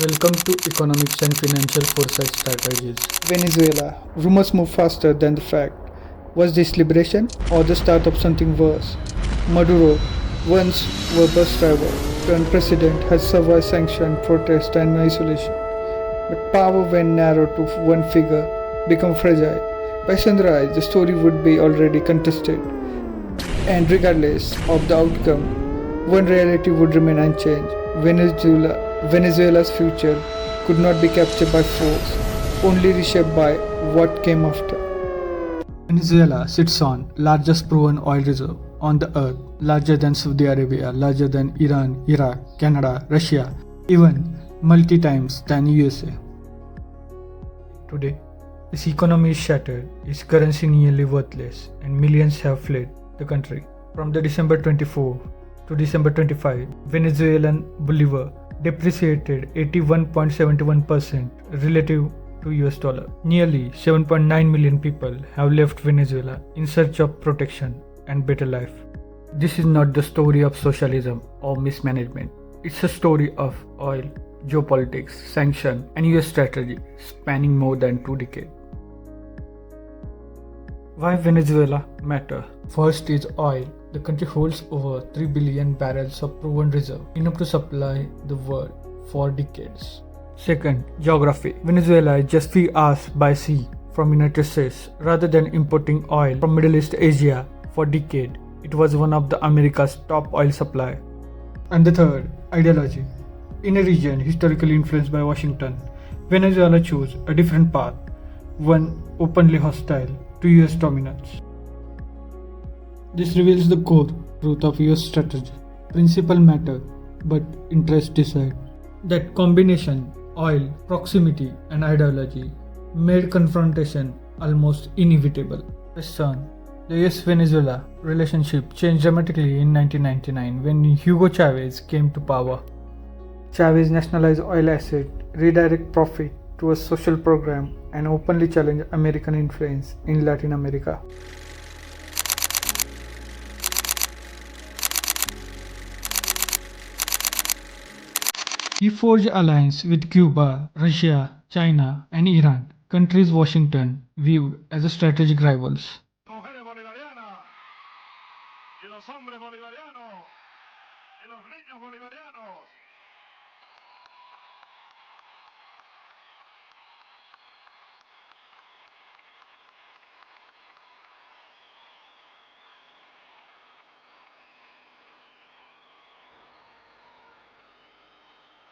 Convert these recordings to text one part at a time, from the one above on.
Welcome to Economics and Financial Foresight Strategies. Venezuela. Rumors move faster than the fact. Was this liberation or the start of something worse? Maduro, once a bus driver turned president, has survived sanction, protest, and isolation. But power, when narrowed to one figure, become fragile. By sunrise, the story would be already contested, and regardless of the outcome, one reality would remain unchanged. Venezuela's future could not be captured by force, only reshaped by what came after. Venezuela sits on largest proven oil reserve on the earth, larger than Saudi Arabia, larger than Iran, Iraq, Canada, Russia, even multi times than USA. Today, its economy is shattered, its currency nearly worthless, and millions have fled the country. From the December 24 to December 25, Venezuelan bolivar depreciated 81.71% relative to US dollar. Nearly 7.9 million people have left Venezuela in search of protection and better life. This is not the story of socialism or mismanagement. It's a story of oil, geopolitics, sanction, and US strategy spanning more than 2 decades. Why Venezuela matter? First is oil. The country holds over 3 billion barrels of proven reserve, enough to supply the world for decades. Second, geography. Venezuela is just few hours by sea from United States. Rather than importing oil from Middle East Asia for decades, it was one of the America's top oil supply. And the third, ideology. In a region historically influenced by Washington, Venezuela chose a different path, one openly hostile to US dominance. This reveals the core truth of US strategy. Principle matter, but interest decide. That combination, oil, proximity, and ideology, made confrontation almost inevitable. Question: the US-Venezuela relationship changed dramatically in 1999 when Hugo Chavez came to power. Chavez nationalized oil assets, redirect profit to a social program, and openly challenged American influence in Latin America. He forged alliance with Cuba, Russia, China, and Iran, countries Washington viewed as strategic rivals.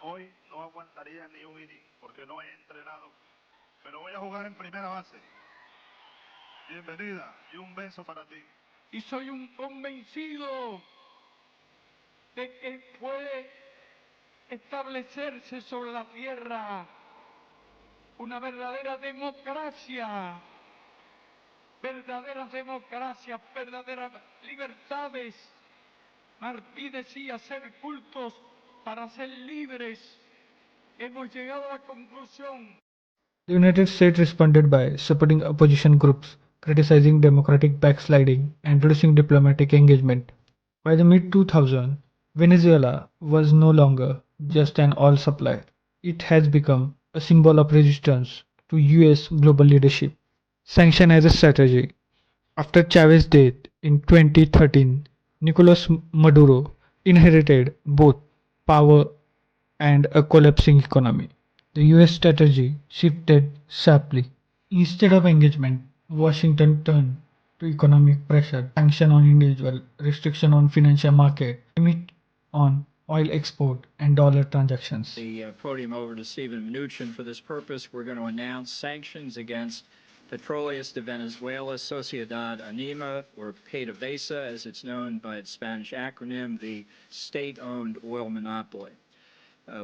Hoy no aguantaría ni un inning porque no he entrenado, pero voy a jugar en primera base. Bienvenida y un beso para ti. Y soy un convencido de que puede establecerse sobre la tierra una verdadera democracia, verdaderas libertades. Martí decía ser cultos para ser libres. Hemos llegado a la conclusión. The United States responded by supporting opposition groups, criticizing democratic backsliding, and reducing diplomatic engagement. By the mid 2000s, Venezuela was no longer just an oil supplier. It has become a symbol of resistance to US global leadership. Sanction as a strategy. After Chavez's death in 2013, Nicolás Maduro inherited both power and a collapsing economy. The US strategy shifted sharply. Instead of engagement, Washington turned to economic pressure, sanction on individual, restriction on financial market, limit on oil export and dollar transactions. The podium over to Stephen Mnuchin. For this purpose, we're going to announce sanctions against Petroleas de Venezuela, Sociedad Anima, or PDVSA, as it's known by its Spanish acronym, the state-owned oil monopoly.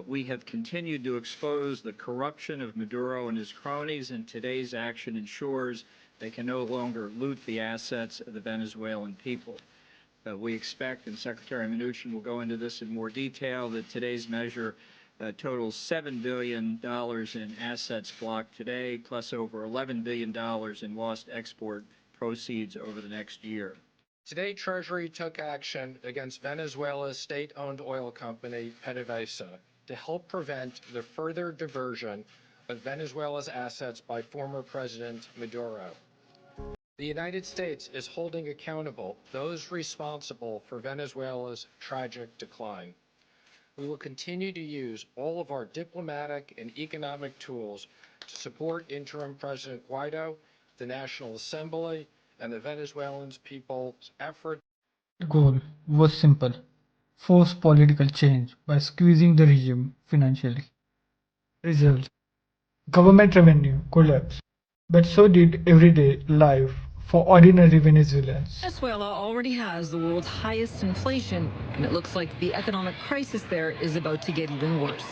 We have continued to expose the corruption of Maduro and his cronies, and today's action ensures they can no longer loot the assets of the Venezuelan people. We expect, and Secretary Mnuchin will go into this in more detail, that today's measure totals $7 billion in assets blocked today, plus over $11 billion in lost export proceeds over the next year. Today, Treasury took action against Venezuela's state-owned oil company, PDVSA. to help prevent the further diversion of Venezuela's assets by former President Maduro. The United States is holding accountable those responsible for Venezuela's tragic decline. We will continue to use all of our diplomatic and economic tools to support interim President Guaido, the National Assembly, and the Venezuelan people's effort. The goal was simple: force political change by squeezing the regime financially. Result: government revenue collapsed, but so did everyday life for ordinary Venezuelans. Venezuela already has the world's highest inflation, and it looks like the economic crisis there is about to get even worse.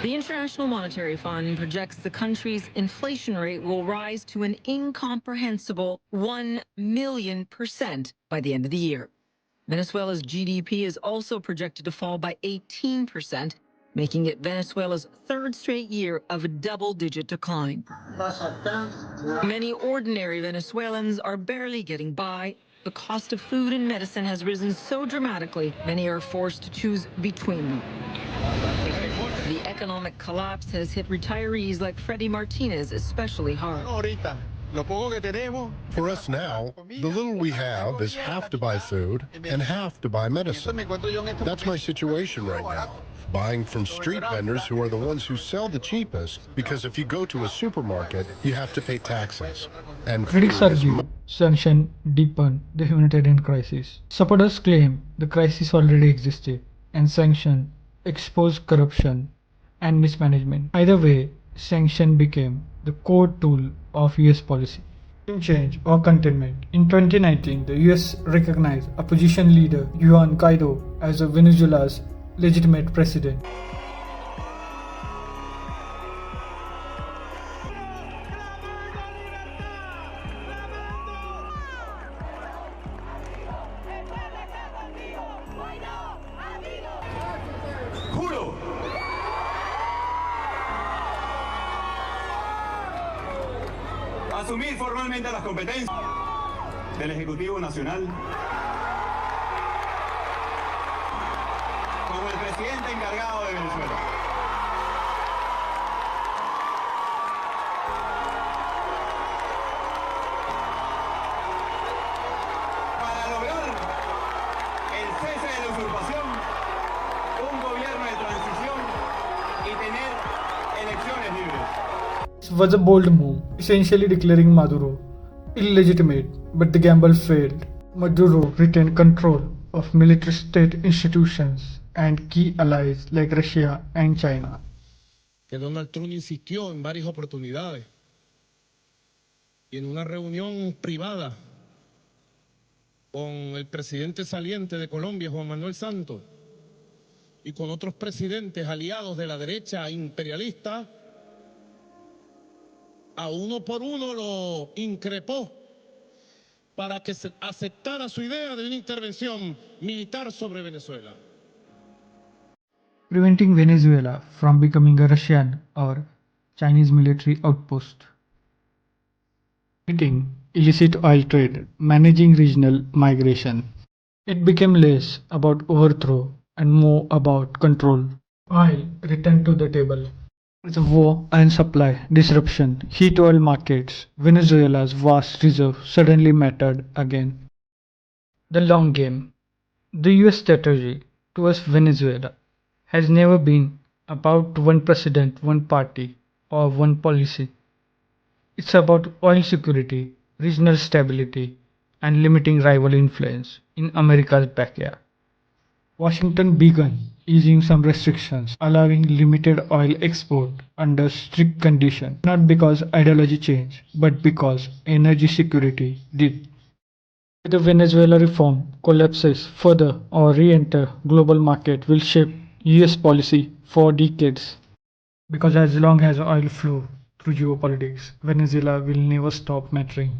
The International Monetary Fund projects the country's inflation rate will rise to an incomprehensible 1,000,000% by the end of the year. Venezuela's GDP is also projected to fall by 18%, making it Venezuela's third straight year of a double-digit decline. Many ordinary Venezuelans are barely getting by. The cost of food and medicine has risen so dramatically, many are forced to choose between them. The economic collapse has hit retirees like Freddy Martinez especially hard. For us now, the little we have is half to buy food and half to buy medicine. That's my situation right now. Buying from street vendors who are the ones who sell the cheapest, because if you go to a supermarket, you have to pay taxes. And Critics food is argue sanction deepened the humanitarian crisis. Supporters claim the crisis already existed and sanction exposed corruption and mismanagement. Either way, sanction became the core tool of US policy. Change or containment. In 2019, the US recognized opposition leader Juan Guaido as Venezuela's legitimate president. Juro asumir formalmente las competencias del Ejecutivo Nacional como el presidente encargado de Venezuela. Para lograr el cese de la usurpación, un gobierno de transición y tener elecciones libres. This was a bold move, essentially declaring Maduro illegitimate, but the gamble failed. Maduro retained control of military state institutions and key allies like Russia and China. Que Donald Trump insistió en varias oportunidades y en una reunión privada con el presidente saliente de Colombia, Juan Manuel Santos, y con otros presidentes aliados de la derecha imperialista, a uno por uno lo increpó para que aceptara su idea de una intervención militar sobre Venezuela. Preventing Venezuela from becoming a Russian or Chinese military outpost. Hitting illicit oil trade, managing regional migration. It became less about overthrow and more about control. Oil returned to the table. With war and supply disruption, heat oil markets, Venezuela's vast reserve suddenly mattered again. The long game. The US strategy towards Venezuela has never been about one president, one party, or one policy. It's about oil security, regional stability, and limiting rival influence in America's backyard. Washington began easing some restrictions, allowing limited oil export under strict conditions, not because ideology changed, but because energy security did. Whether Venezuela reform collapses further or re-enter global market will shape US policy for decades. Because as long as oil flow through geopolitics, Venezuela will never stop mattering.